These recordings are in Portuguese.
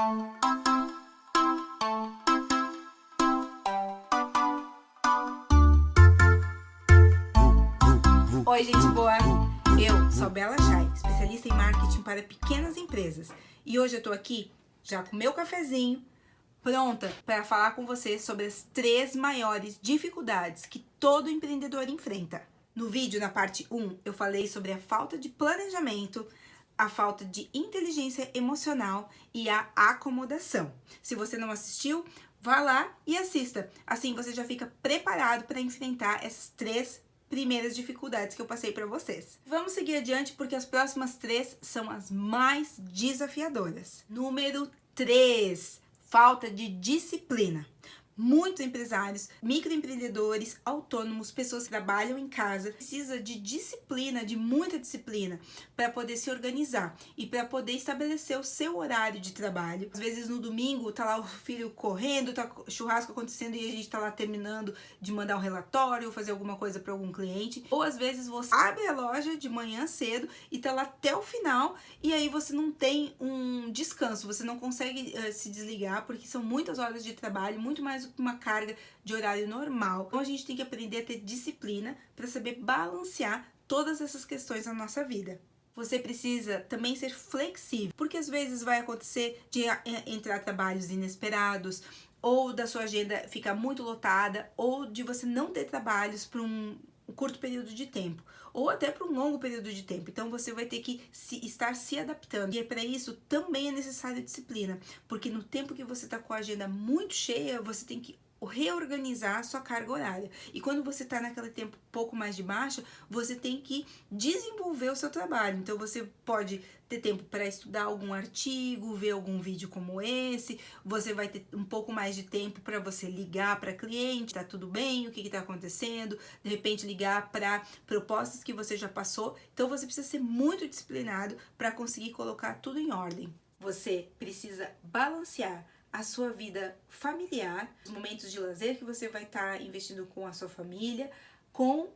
Oi, gente boa! Eu sou Bela Chay, especialista em marketing para pequenas empresas. E hoje eu tô aqui, já com meu cafezinho, pronta para falar com você sobre as 3 maiores dificuldades que todo empreendedor enfrenta. No vídeo, na parte 1, eu falei sobre a falta de planejamento, a falta de inteligência emocional e a acomodação. Se você não assistiu, vá lá e assista. Assim você já fica preparado para enfrentar essas 3 primeiras dificuldades que eu passei para vocês. Vamos seguir adiante porque as próximas 3 são as mais desafiadoras. Número 3, falta de disciplina. Muitos empresários, microempreendedores, autônomos, pessoas que trabalham em casa, precisa de disciplina, de muita disciplina, para poder se organizar e para poder estabelecer o seu horário de trabalho. Às vezes no domingo tá lá o filho correndo, tá churrasco acontecendo e a gente tá lá terminando de mandar um relatório ou fazer alguma coisa para algum cliente. Ou às vezes você abre a loja de manhã cedo e tá lá até o final e aí você não tem um descanso, você não consegue se desligar porque são muitas horas de trabalho, muito mais uma carga de horário normal. Então a gente tem que aprender a ter disciplina para saber balancear todas essas questões na nossa vida. Você precisa também ser flexível, porque às vezes vai acontecer de entrar trabalhos inesperados, ou da sua agenda ficar muito lotada, ou de você não ter trabalhos por um curto período de tempo, ou até para um longo período de tempo. Então você vai ter que estar se adaptando. E para isso também é necessário disciplina, porque no tempo que você está com a agenda muito cheia, você tem que reorganizar a sua carga horária. E quando você está naquele tempo um pouco mais de baixa, você tem que desenvolver o seu trabalho. Então você pode ter tempo para estudar algum artigo, ver algum vídeo como esse, você vai ter um pouco mais de tempo para você ligar para cliente, tá tudo bem, o que está acontecendo, de repente ligar para propostas que você já passou. Então você precisa ser muito disciplinado para conseguir colocar tudo em ordem. Você precisa balancear a sua vida familiar, os momentos de lazer que você vai estar investindo com a sua família, com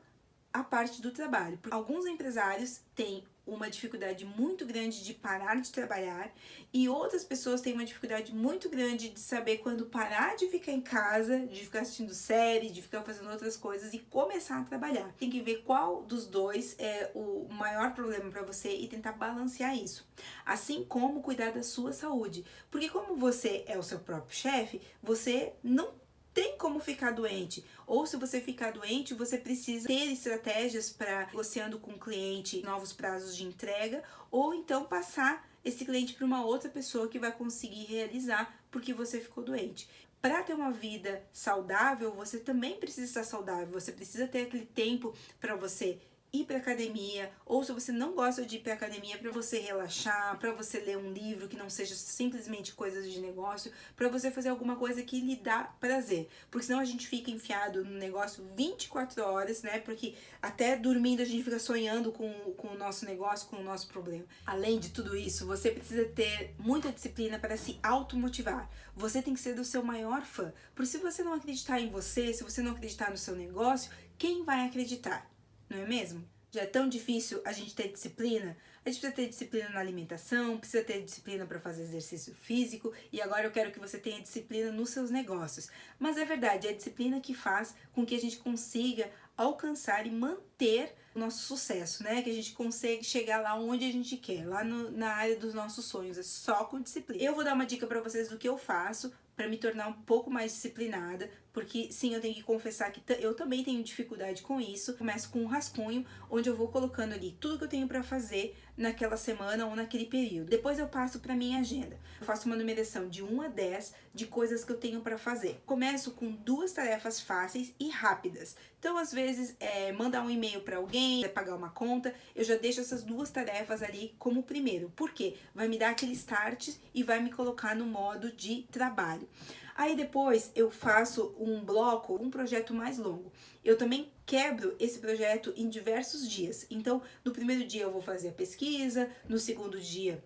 a parte do trabalho. Alguns empresários têm uma dificuldade muito grande de parar de trabalhar e outras pessoas têm uma dificuldade muito grande de saber quando parar de ficar em casa, de ficar assistindo série, de ficar fazendo outras coisas e começar a trabalhar. Tem que ver qual dos dois é o maior problema para você e tentar balancear isso. Assim como cuidar da sua saúde, porque como você é o seu próprio chefe, você não tem como ficar doente, ou se você ficar doente, você precisa ter estratégias para negociando com o cliente novos prazos de entrega, ou então passar esse cliente para uma outra pessoa que vai conseguir realizar porque você ficou doente. Para ter uma vida saudável, você também precisa estar saudável, você precisa ter aquele tempo para você ir para academia, ou se você não gosta de ir para academia, para você relaxar, para você ler um livro que não seja simplesmente coisas de negócio, para você fazer alguma coisa que lhe dá prazer, porque senão a gente fica enfiado no negócio 24 horas, né, porque até dormindo a gente fica sonhando com o nosso negócio, com o nosso problema. Além de tudo isso, você precisa ter muita disciplina para se automotivar, você tem que ser do seu maior fã, porque se você não acreditar em você, se você não acreditar no seu negócio, quem vai acreditar? Não é mesmo? Já é tão difícil a gente ter disciplina. A gente precisa ter disciplina na alimentação, precisa ter disciplina para fazer exercício físico e agora eu quero que você tenha disciplina nos seus negócios. Mas é verdade, é a disciplina que faz com que a gente consiga alcançar e manter o nosso sucesso, né? Que a gente consegue chegar lá onde a gente quer, lá na área dos nossos sonhos, é só com disciplina. Eu vou dar uma dica para vocês do que eu faço para me tornar um pouco mais disciplinada, porque sim, eu tenho que confessar que eu também tenho dificuldade com isso. Começo com um rascunho, onde eu vou colocando ali tudo que eu tenho para fazer naquela semana ou naquele período. Depois eu passo para minha agenda. Eu faço uma numeração de 1 a 10 de coisas que eu tenho para fazer. Começo com 2 tarefas fáceis e rápidas. Então, às vezes, mandar um e-mail para alguém, pagar uma conta, eu já deixo essas 2 tarefas ali como primeiro. Por quê? Vai me dar aquele start e vai me colocar no modo de trabalho. Aí depois eu faço um bloco, um projeto mais longo. Eu também quebro esse projeto em diversos dias. Então, no primeiro dia eu vou fazer a pesquisa, no segundo dia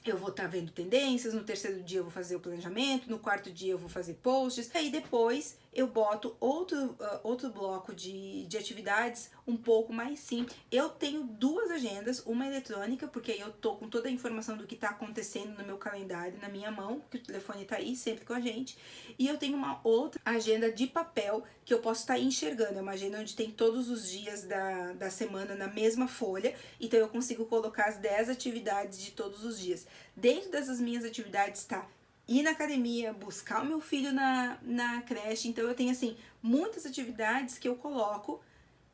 eu vou estar vendo tendências, no terceiro dia eu vou fazer o planejamento, no quarto dia eu vou fazer posts, aí depois eu boto outro bloco de atividades um pouco mais simples. Eu tenho 2 agendas, uma eletrônica, porque aí eu tô com toda a informação do que tá acontecendo no meu calendário, na minha mão, que o telefone tá aí sempre com a gente. E eu tenho uma outra agenda de papel que eu posso estar enxergando. É uma agenda onde tem todos os dias da semana na mesma folha. Então eu consigo colocar as 10 atividades de todos os dias. Dentro dessas minhas atividades tá ir na academia, buscar o meu filho na creche. Então eu tenho assim muitas atividades que eu coloco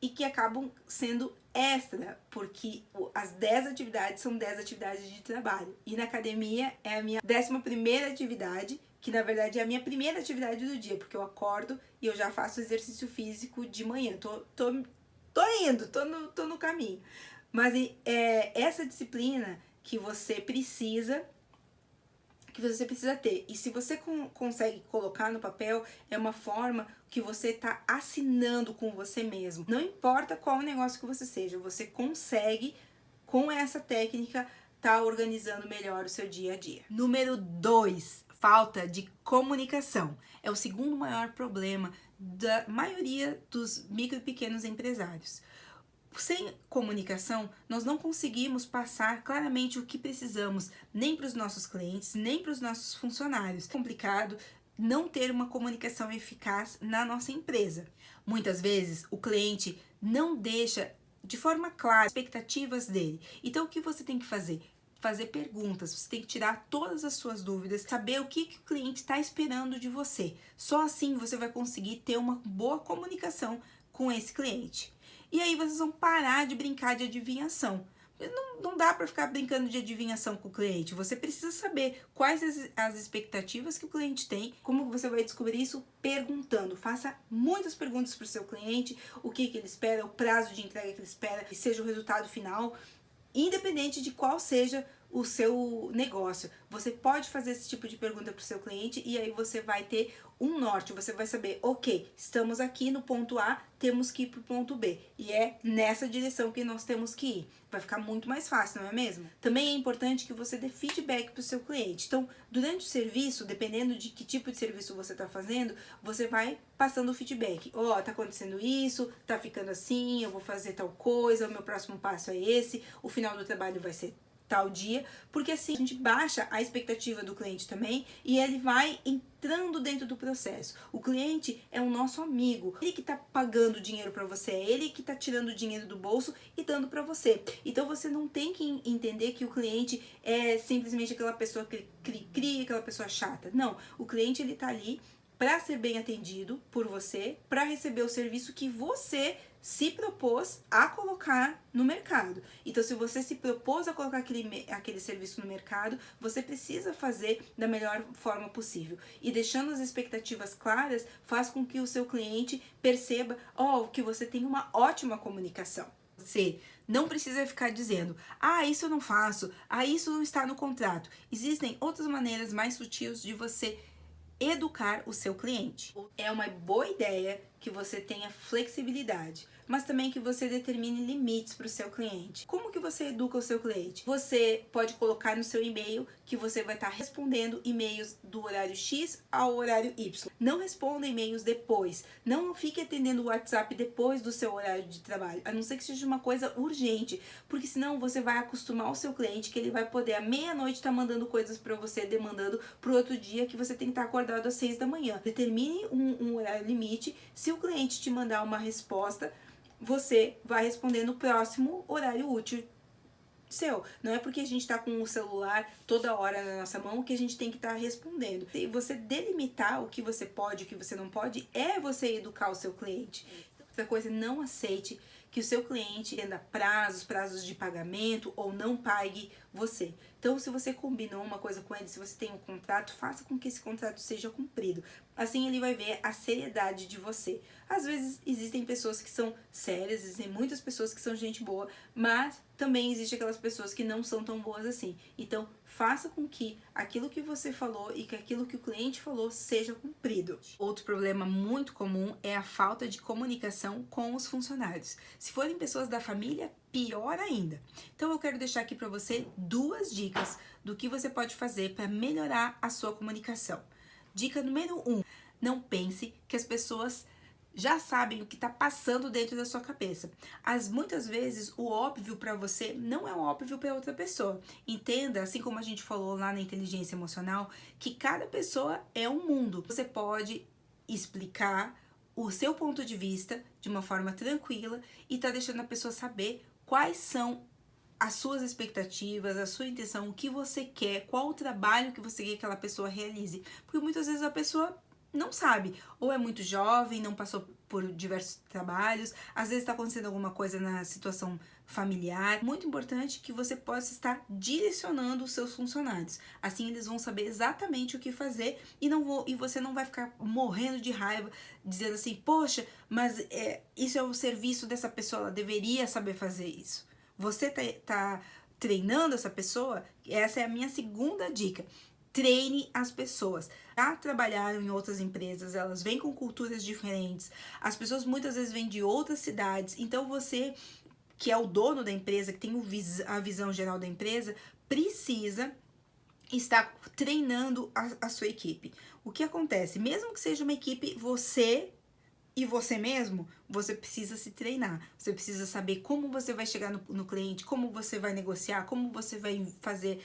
e que acabam sendo extra, porque as 10 atividades são 10 atividades de trabalho. E na academia é a minha 11ª atividade, que na verdade é a minha primeira atividade do dia, porque eu acordo e eu já faço exercício físico de manhã. Tô no caminho. Mas essa disciplina que você precisa ter. E se você consegue colocar no papel, é uma forma que você está assinando com você mesmo. Não importa qual negócio que você seja, você consegue, com essa técnica, tá organizando melhor o seu dia a dia. Número 2, falta de comunicação. É o segundo maior problema da maioria dos micro e pequenos empresários. Sem comunicação, nós não conseguimos passar claramente o que precisamos, nem para os nossos clientes, nem para os nossos funcionários. É complicado não ter uma comunicação eficaz na nossa empresa. Muitas vezes, o cliente não deixa de forma clara as expectativas dele. Então, o que você tem que fazer? Fazer perguntas, você tem que tirar todas as suas dúvidas, saber o que o cliente está esperando de você. Só assim você vai conseguir ter uma boa comunicação com esse cliente. E aí vocês vão parar de brincar de adivinhação. Não dá para ficar brincando de adivinhação com o cliente. Você precisa saber quais as expectativas que o cliente tem. Como você vai descobrir isso? Perguntando. Faça muitas perguntas para o seu cliente. O que ele espera, o prazo de entrega que ele espera, que seja o resultado final. Independente de qual seja o seu negócio, você pode fazer esse tipo de pergunta para o seu cliente e aí você vai ter um norte, você vai saber, ok, estamos aqui no ponto A, temos que ir para o ponto B e é nessa direção que nós temos que ir. Vai ficar muito mais fácil, não é mesmo? Também é importante que você dê feedback para o seu cliente. Então, durante o serviço, dependendo de que tipo de serviço você está fazendo, você vai passando o feedback. Tá acontecendo isso, tá ficando assim, eu vou fazer tal coisa, o meu próximo passo é esse, o final do trabalho vai ser tal dia, porque assim a gente baixa a expectativa do cliente também e ele vai entrando dentro do processo. O cliente é o nosso amigo, ele que tá pagando dinheiro para você, é ele que tá tirando dinheiro do bolso e dando para você. Então você não tem que entender que o cliente é simplesmente aquela pessoa que cria, aquela pessoa chata. Não, o cliente ele tá ali para ser bem atendido por você, para receber o serviço que você se propôs a colocar no mercado. Então, se você se propôs a colocar aquele serviço no mercado, você precisa fazer da melhor forma possível. E deixando as expectativas claras, faz com que o seu cliente perceba que você tem uma ótima comunicação. Você não precisa ficar dizendo, isso eu não faço, isso não está no contrato. Existem outras maneiras mais sutis de você educar o seu cliente. É uma boa ideia que você tenha flexibilidade, mas também que você determine limites para o seu cliente. Como que você educa o seu cliente? Você pode colocar no seu e-mail que você vai estar respondendo e-mails do horário X ao horário Y. Não responda e-mails depois. Não fique atendendo o WhatsApp depois do seu horário de trabalho, a não ser que seja uma coisa urgente, porque senão você vai acostumar o seu cliente que ele vai poder à meia-noite estar mandando coisas para você, demandando para o outro dia que você tem que estar acordado às 6 da manhã. Determine um horário limite. Se o cliente te mandar uma resposta, você vai responder no próximo horário útil seu. Não é porque a gente tá com o celular toda hora na nossa mão que a gente tem que estar respondendo. E você delimitar o que você pode e o que você não pode é você educar o seu cliente. Outra coisa, não aceite que o seu cliente tenha prazos de pagamento ou não pague você. Então, se você combinou uma coisa com ele, se você tem um contrato, faça com que esse contrato seja cumprido. Assim ele vai ver a seriedade de você. Às vezes existem pessoas que são sérias, existem muitas pessoas que são gente boa, mas também existem aquelas pessoas que não são tão boas assim. Então, faça com que aquilo que você falou e que aquilo que o cliente falou seja cumprido. Outro problema muito comum é a falta de comunicação com os funcionários. Se forem pessoas da família, pior ainda. Então eu quero deixar aqui para você 2 dicas do que você pode fazer para melhorar a sua comunicação. Dica número 1. Não pense que as pessoas já sabem o que está passando dentro da sua cabeça. Muitas vezes o óbvio para você não é o óbvio para outra pessoa. Entenda, assim como a gente falou lá na inteligência emocional, que cada pessoa é um mundo. Você pode explicar o seu ponto de vista de uma forma tranquila e tá deixando a pessoa saber quais são as suas expectativas, a sua intenção, o que você quer, qual o trabalho que você quer que aquela pessoa realize. Porque muitas vezes a pessoa não sabe, ou é muito jovem, não passou por diversos trabalhos, às vezes está acontecendo alguma coisa na situação familiar. Muito importante que você possa estar direcionando os seus funcionários. Assim eles vão saber exatamente o que fazer e você não vai ficar morrendo de raiva, dizendo assim, poxa, mas isso é o serviço dessa pessoa, ela deveria saber fazer isso. Você tá treinando essa pessoa? Essa é a minha segunda dica. Treine as pessoas. Já trabalharam em outras empresas, elas vêm com culturas diferentes, as pessoas muitas vezes vêm de outras cidades, então você, que é o dono da empresa, que tem a visão geral da empresa, precisa estar treinando a sua equipe. O que acontece? Mesmo que seja uma equipe, você e você mesmo, você precisa se treinar. Você precisa saber como você vai chegar no cliente, como você vai negociar, como você vai fazer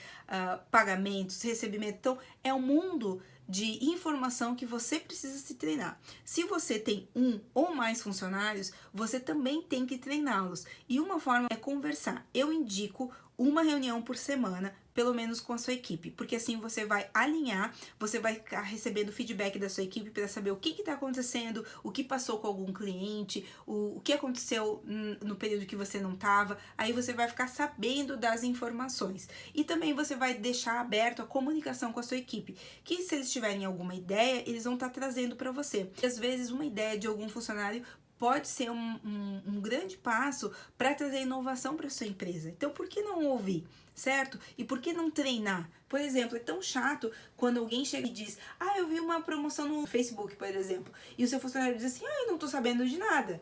pagamentos, recebimento. Então, é um mundo de informação que você precisa se treinar. Se você tem um ou mais funcionários, você também tem que treiná-los. E uma forma é conversar. Eu indico uma reunião por semana, pelo menos com a sua equipe, porque assim você vai alinhar, você vai ficar recebendo feedback da sua equipe para saber o que está acontecendo, o que passou com algum cliente, o que aconteceu no período que você não estava, aí você vai ficar sabendo das informações. E também você vai deixar aberto a comunicação com a sua equipe, que se eles tiverem alguma ideia, eles vão estar trazendo para você. E às vezes uma ideia de algum funcionário pode ser um grande passo para trazer inovação para sua empresa. Então, por que não ouvir, certo? E por que não treinar? Por exemplo, é tão chato quando alguém chega e diz, eu vi uma promoção no Facebook, por exemplo, e o seu funcionário diz assim, eu não tô sabendo de nada.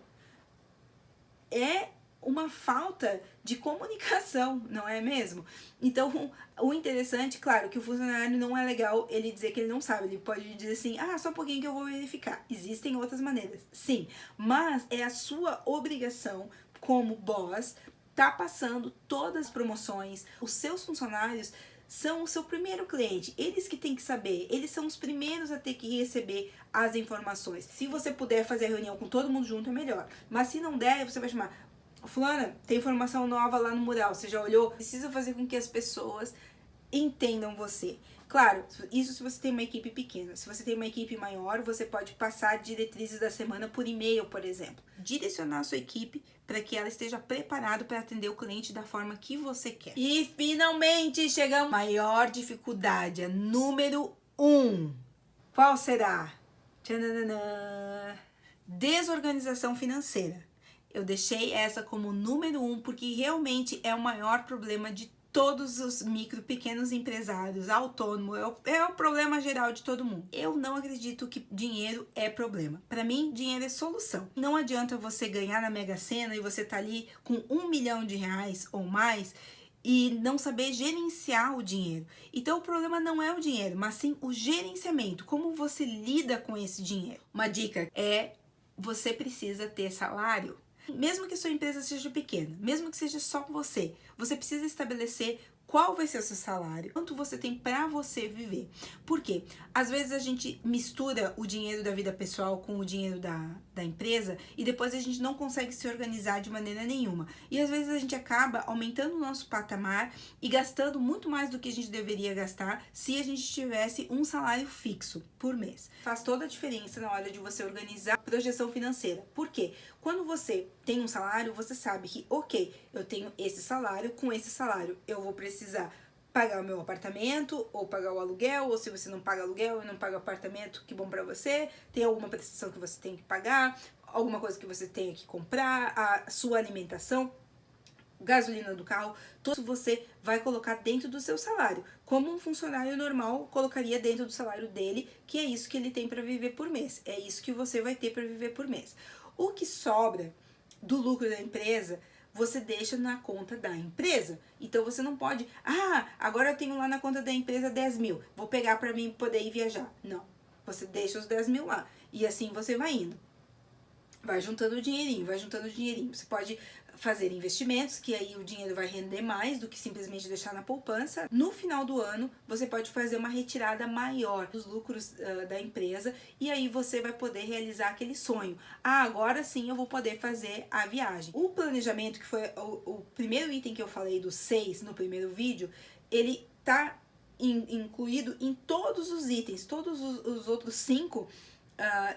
É uma falta de comunicação, não é mesmo? Então, o interessante, claro, que o funcionário não é legal ele dizer que ele não sabe, ele pode dizer assim, só um pouquinho que eu vou verificar. Existem outras maneiras, sim, mas é a sua obrigação como boss tá passando todas as promoções, os seus funcionários são o seu primeiro cliente, eles que têm que saber, eles são os primeiros a ter que receber as informações. Se você puder fazer a reunião com todo mundo junto, é melhor, mas se não der, você vai chamar, fulana, tem informação nova lá no mural, você já olhou? Precisa fazer com que as pessoas entendam você. Claro, isso se você tem uma equipe pequena. Se você tem uma equipe maior, você pode passar diretrizes da semana por e-mail, por exemplo. Direcionar a sua equipe para que ela esteja preparada para atender o cliente da forma que você quer. E finalmente chegamos à maior dificuldade, a número 1. Qual será? Tchananã. Desorganização financeira. Eu deixei essa como número 1 porque realmente é o maior problema de todos os micro, pequenos empresários, autônomos, é o problema geral de todo mundo. Eu não acredito que dinheiro é problema. Para mim, dinheiro é solução. Não adianta você ganhar na Mega Sena e você tá ali com R$1 milhão ou mais e não saber gerenciar o dinheiro. Então o problema não é o dinheiro, mas sim o gerenciamento, como você lida com esse dinheiro. Uma dica é, você precisa ter salário. Mesmo que sua empresa seja pequena, mesmo que seja só você, você precisa estabelecer qual vai ser o seu salário, quanto você tem para você viver. Por quê? Às vezes a gente mistura o dinheiro da vida pessoal com o dinheiro da empresa e depois a gente não consegue se organizar de maneira nenhuma. E às vezes a gente acaba aumentando o nosso patamar e gastando muito mais do que a gente deveria gastar se a gente tivesse um salário fixo por mês. Faz toda a diferença na hora de você organizar a projeção financeira. Por quê? Quando você tem um salário, você sabe que, ok, eu tenho esse salário, com esse salário eu vou precisar pagar o meu apartamento, ou pagar o aluguel, ou se você não paga aluguel e não paga apartamento, que bom pra você, tem alguma prestação que você tem que pagar, alguma coisa que você tenha que comprar, a sua alimentação, gasolina do carro, tudo isso você vai colocar dentro do seu salário, como um funcionário normal colocaria dentro do salário dele, que é isso que ele tem para viver por mês, é isso que você vai ter para viver por mês. O que sobra do lucro da empresa, você deixa na conta da empresa. Então você não pode, agora eu tenho lá na conta da empresa 10 mil, vou pegar para mim poder ir viajar. Não. você deixa os 10 mil lá. E assim você vai indo. Vai juntando dinheirinho, vai juntando dinheirinho. Você pode fazer investimentos, que aí o dinheiro vai render mais do que simplesmente deixar na poupança. No final do ano, você pode fazer uma retirada maior dos lucros da empresa e aí você vai poder realizar aquele sonho. Ah, agora sim eu vou poder fazer a viagem. O planejamento, que foi o primeiro item que eu falei dos 6 no primeiro vídeo, ele tá incluído em todos os itens, todos os outros 5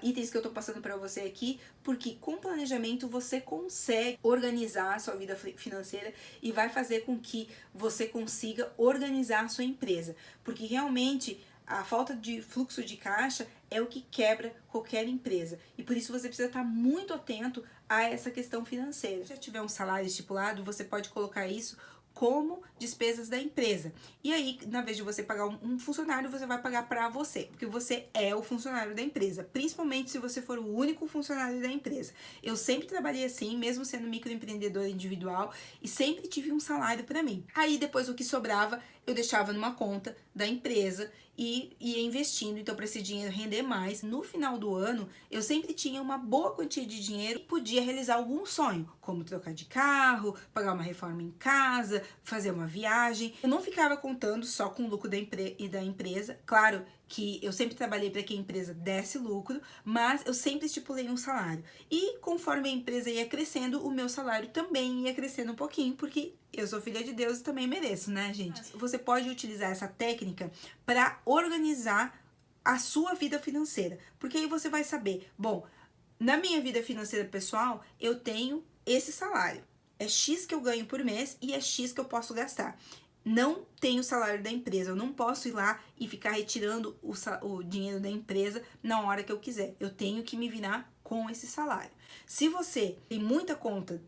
itens que eu tô passando para você aqui, porque com planejamento você consegue organizar a sua vida financeira e vai fazer com que você consiga organizar a sua empresa, porque realmente a falta de fluxo de caixa é o que quebra qualquer empresa, e por isso você precisa estar muito atento a essa questão financeira. Se já tiver um salário estipulado, você pode colocar isso como despesas da empresa. E aí, na vez de você pagar um funcionário, você vai pagar para você, porque você é o funcionário da empresa, principalmente se você for o único funcionário da empresa. Eu sempre trabalhei assim, mesmo sendo microempreendedora individual, e sempre tive um salário para mim. Aí, depois, o que sobrava, eu deixava numa conta da empresa e ia investindo, então para esse dinheiro render mais. No final do ano, eu sempre tinha uma boa quantia de dinheiro e podia realizar algum sonho, como trocar de carro, pagar uma reforma em casa, fazer uma viagem. Eu não ficava contando só com o lucro da empresa. Claro que eu sempre trabalhei para que a empresa desse lucro, mas eu sempre estipulei um salário. E conforme a empresa ia crescendo, o meu salário também ia crescendo um pouquinho, porque eu sou filha de Deus e também mereço, né, gente? Você pode utilizar essa técnica para organizar a sua vida financeira, porque aí você vai saber, bom, na minha vida financeira pessoal, eu tenho esse salário. É X que eu ganho por mês e é X que eu posso gastar. Não tenho o salário da empresa, eu não posso ir lá e ficar retirando o dinheiro da empresa na hora que eu quiser. Eu tenho que me virar com esse salário. Se você tem muita conta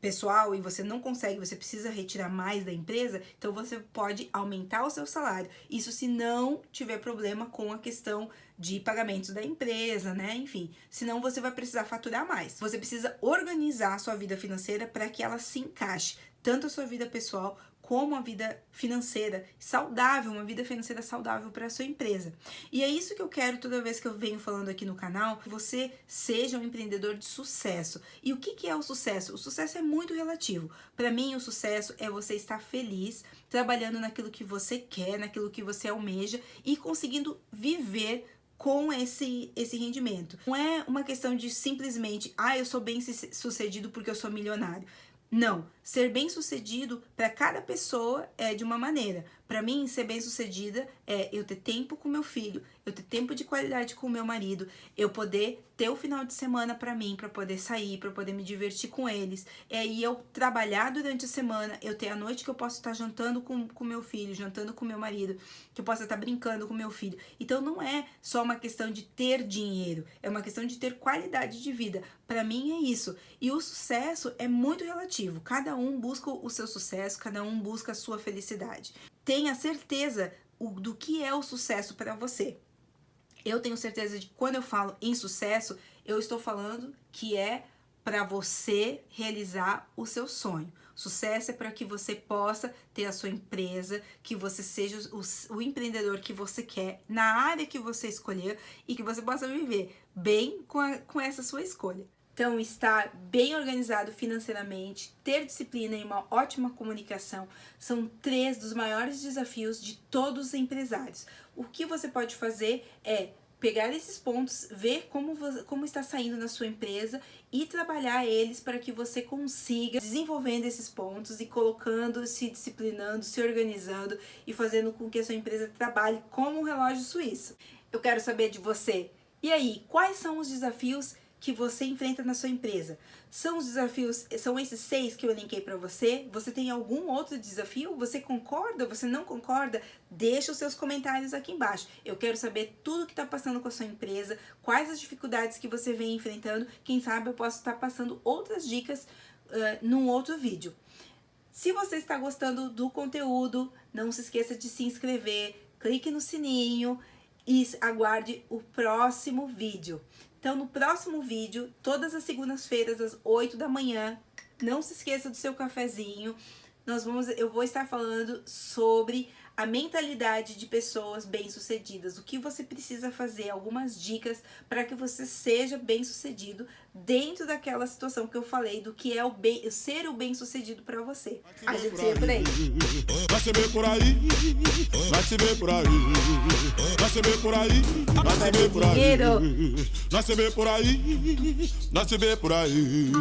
pessoal e você não consegue, você precisa retirar mais da empresa, então você pode aumentar o seu salário. Isso se não tiver problema com a questão de pagamentos da empresa, né? Enfim, senão você vai precisar faturar mais. Você precisa organizar a sua vida financeira para que ela se encaixe, tanto a sua vida pessoal como a vida financeira saudável, uma vida financeira saudável para a sua empresa. E é isso que eu quero toda vez que eu venho falando aqui no canal, que você seja um empreendedor de sucesso. E o que é o sucesso? O sucesso é muito relativo. Para mim, o sucesso é você estar feliz, trabalhando naquilo que você quer, naquilo que você almeja e conseguindo viver com esse rendimento. Não é uma questão de simplesmente, eu sou bem sucedido porque eu sou milionário. Não, ser bem-sucedido para cada pessoa é de uma maneira. Para mim, ser bem-sucedida é eu ter tempo com meu filho, eu ter tempo de qualidade com o meu marido, eu poder ter o final de semana para mim, para poder sair, para poder me divertir com eles. E eu trabalhar durante a semana, eu ter a noite que eu posso estar jantando com meu filho, jantando com meu marido, que eu possa estar brincando com meu filho. Então não é só uma questão de ter dinheiro, é uma questão de ter qualidade de vida. Para mim é isso. E o sucesso é muito relativo. Cada um busca o seu sucesso, cada um busca a sua felicidade. Tenha certeza do que é o sucesso para você. Eu tenho certeza de que quando eu falo em sucesso, eu estou falando que é para você realizar o seu sonho. Sucesso é para que você possa ter a sua empresa, que você seja o empreendedor que você quer, na área que você escolher e que você possa viver bem com essa sua escolha. Então, estar bem organizado financeiramente, ter disciplina e uma ótima comunicação são 3 dos maiores desafios de todos os empresários. O que você pode fazer é pegar esses pontos, ver como está saindo na sua empresa e trabalhar eles para que você consiga desenvolvendo esses pontos e colocando, se disciplinando, se organizando e fazendo com que a sua empresa trabalhe como um relógio suíço. Eu quero saber de você. E aí, quais são os desafios que você enfrenta na sua empresa? São os desafios, são esses 6 que eu elenquei para você? Você tem algum outro desafio? Você concorda? Você não concorda? Deixa os seus comentários aqui embaixo. Eu quero saber tudo que está passando com a sua empresa, quais as dificuldades que você vem enfrentando. Quem sabe eu posso estar passando outras dicas num outro vídeo. Se você está gostando do conteúdo, não se esqueça de se inscrever, clique no sininho e aguarde o próximo vídeo. Então, no próximo vídeo, todas as segundas-feiras, às 8 da manhã, não se esqueça do seu cafezinho. Eu vou estar falando sobre a mentalidade de pessoas bem-sucedidas, o que você precisa fazer, algumas dicas para que você seja bem-sucedido dentro daquela situação que eu falei, do que é ser o bem-sucedido para você. A gente se vê por aí. Vai se ver por aí, vai se ver por aí, vai se ver por aí, vai se ver por aí, vai se ver por aí, vai se ver por aí.